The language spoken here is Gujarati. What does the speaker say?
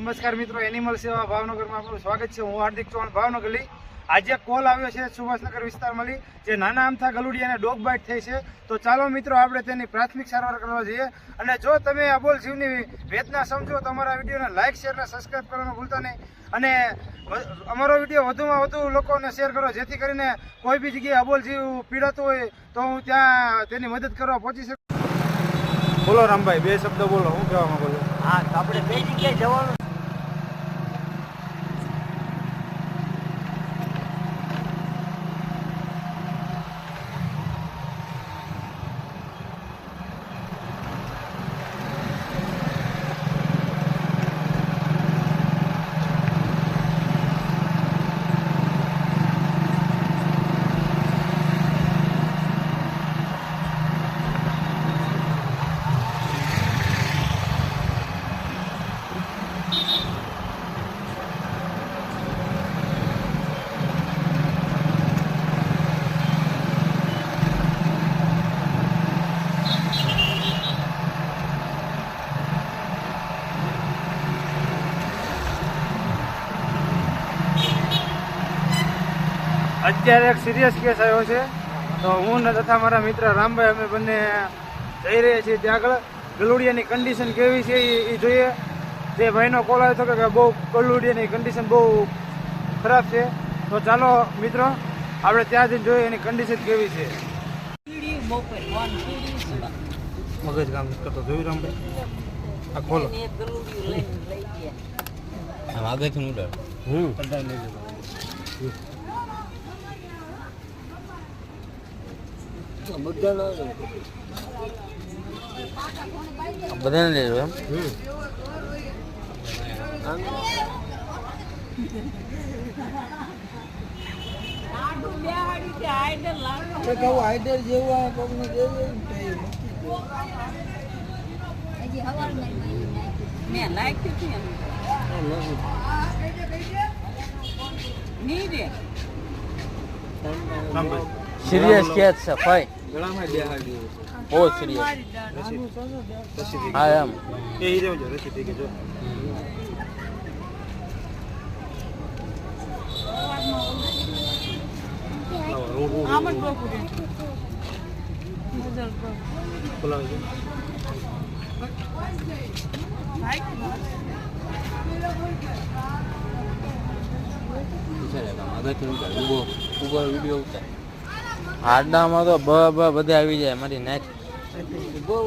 નમસ્કાર મિત્રો, એનિમલ સેવા ભાવનગરમાં આપનું સ્વાગત છે। હું હાર્દિક ચૌહાણ ભાવનગરથી। આજે કોલ આવ્યો છે સુભાષનગર વિસ્તારમાંથી, જે નાના અમથા ગલુડિયાને ડોગ બાઇટ થઈ છે। તો ચાલો મિત્રો આપણે તેની પ્રાથમિક સારવાર કરવા જઈએ। અને જો તમે અબોલ જીવની વેદના સમજો તો અમારા વિડીયોને લાઇક શેર અને સબસ્ક્રાઈબ કરવાનું ભૂલતા નહીં। અને અમારો વિડીયો વધુમાં વધુ લોકોને શેર કરો, જેથી કરીને કોઈ બી જગ્યાએ અબોલ જીવ પીડાતું હોય તો હું ત્યાં તેની મદદ કરવા પહોંચી શકું। બોલો રામભાઈ, બે શબ્દ બોલો, હું કહેવા માંગુ છું? હા, તો આપણે બે જગ્યાએ જવાનું। અત્યારે એક સિરિયસ કેસ આવ્યો છે, તો હું ને તથા મારા મિત્ર રામભાઈ અમે બંને જઈ રહ્યા છીએ ત્યાં આગળ। ગલુડિયાની કન્ડિશન કેવી છે એ જોઈએ। જે ભાઈનો કોલ આવ્યો હતો કે બહુ ગલુડિયાની કન્ડિશન બહુ ખરાબ છે, તો ચાલો મિત્રો આપણે ત્યાં જઈને જોઈએ એની કન્ડિશન કેવી છે। મગજ કામ કરતો જોયું રામભાઈ? આ ખોલો આગળથી ઉડાડ। બધાને લેજો એમ? આઈડર જેવું કોકને દેવું મેં લાઈક હતી એમ નહીં રે રામભાઈ સિરિયસ કેસ છે ભાઈ, ગળામાં બેહાડી બહુ સિરિયસ। હા એમ એ હીરે જો રસી થઈ ગઈ જો। આમ જ ડોકું દે નજર પર બોલાવે છે આડામાં તો બધા આવી જાય મારી નાખ બહુ